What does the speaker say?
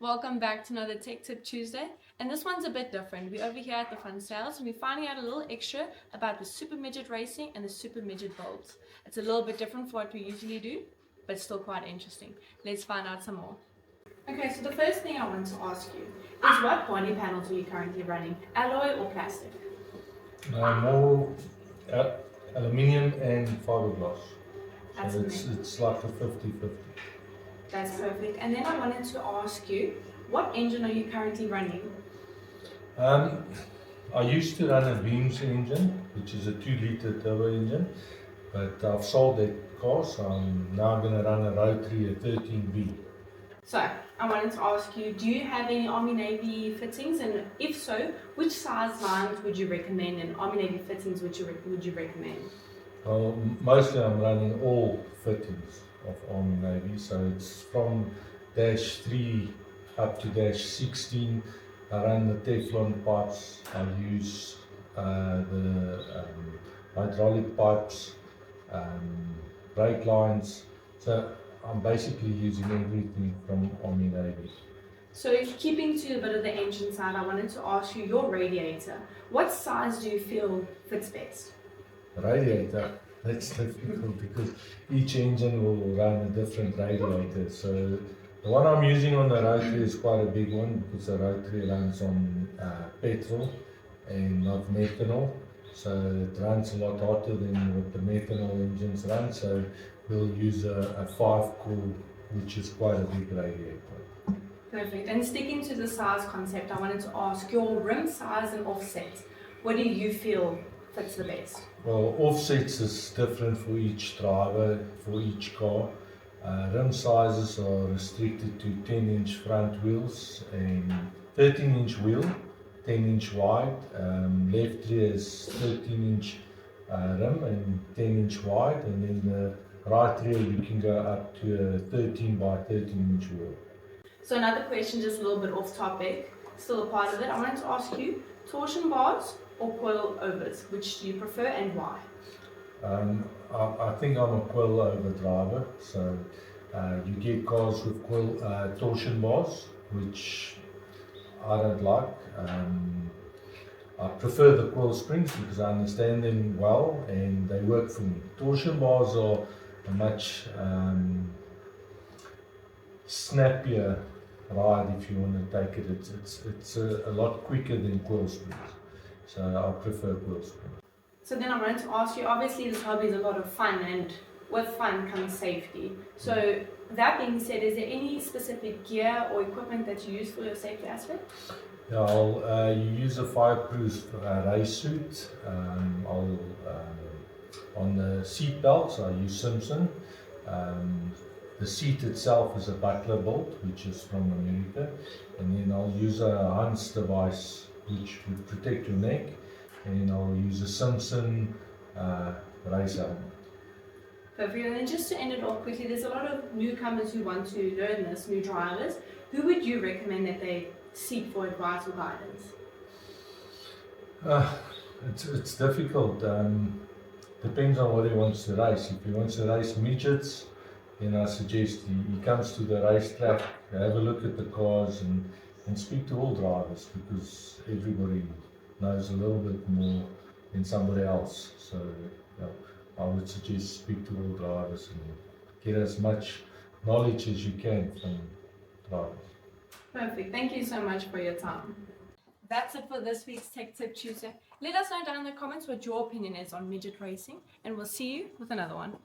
Welcome back to another Tech Tip Tuesday, and this one's a bit different. We're over here at the fun sales and we're finding out a little extra about the Super Midget racing and the Super Midget builds. It's a little bit different from what we usually do, but still quite interesting. Let's find out some more. Okay, so the first thing I want to ask you is what body panels are you currently running, alloy or plastic? More aluminium and fiberglass. That's So amazing. it's like a 50-50. That's perfect. And then I wanted to ask you, what engine are you currently running? I used to run a Beams engine, which is a 2-liter turbo engine, but I've sold that car, so I'm now going to run a rotary, a 13B. So, I wanted to ask you, do you have any Army Navy fittings? And if so, which size lines would you recommend and Army Navy fittings would you recommend? Well, mostly I'm running all fittings of Army Navy, so it's from dash 3 up to dash 16. I run the Teflon pipes, I use the hydraulic pipes, brake lines, so I'm basically using everything from Army Navy. So if keeping to a bit of the engine side, I wanted to ask you your radiator. What size do you feel fits best? Radiator, that's difficult because each engine will run a different radiator. So the one I'm using on the rotary is quite a big one because the rotary runs on petrol and not methanol. So it runs a lot hotter than what the methanol engines run. So we'll use a 5-core, which is quite a big radiator. Perfect. And sticking to the size concept, I wanted to ask your rim size and offset. What do you feel fits the best? Well, offsets is different for each driver, for each car. Rim sizes are restricted to 10-inch front wheels and 13-inch wheel, 10-inch wide. Left rear is 13-inch rim and 10-inch wide, and then the right rear you can go up to a 13 by 13-inch wheel. So another question, just a little bit off topic, still a part of it. I wanted to ask you, torsion bars or coil overs, which do you prefer and why? I think I'm a coil over driver, so you get cars with torsion bars, which I don't like. I prefer the coil springs because I understand them well and they work for me. Torsion bars are a much snappier ride if you want to take it. It's a lot quicker than coil springs, so I prefer coil springs. So then I wanted to ask you, obviously this hobby is a lot of fun and with fun comes safety. So that being said, is there any specific gear or equipment that you use for your safety aspect? Yeah, you use a fireproof race suit. On the seat belts I use Simpson. The seat itself is a buckler bolt, which is from America, and then I'll use a Hans device which would protect your neck, and I'll use a Simpson race helmet. Perfect. And then just to end it off quickly, there's a lot of newcomers who want to learn this, new drivers. Who would you recommend that they seek for advice or guidance? It's difficult. Depends on what he wants to race. If he wants to race midgets, then I suggest he comes to the racetrack, have a look at the cars and speak to all drivers because everybody knows a little bit more than somebody else. So yeah, I would suggest speak to all drivers and get as much knowledge as you can from drivers. Perfect. Thank you so much for your time. That's it for this week's Tech Tip Tuesday. Let us know down in the comments what your opinion is on midget racing, and we'll see you with another one.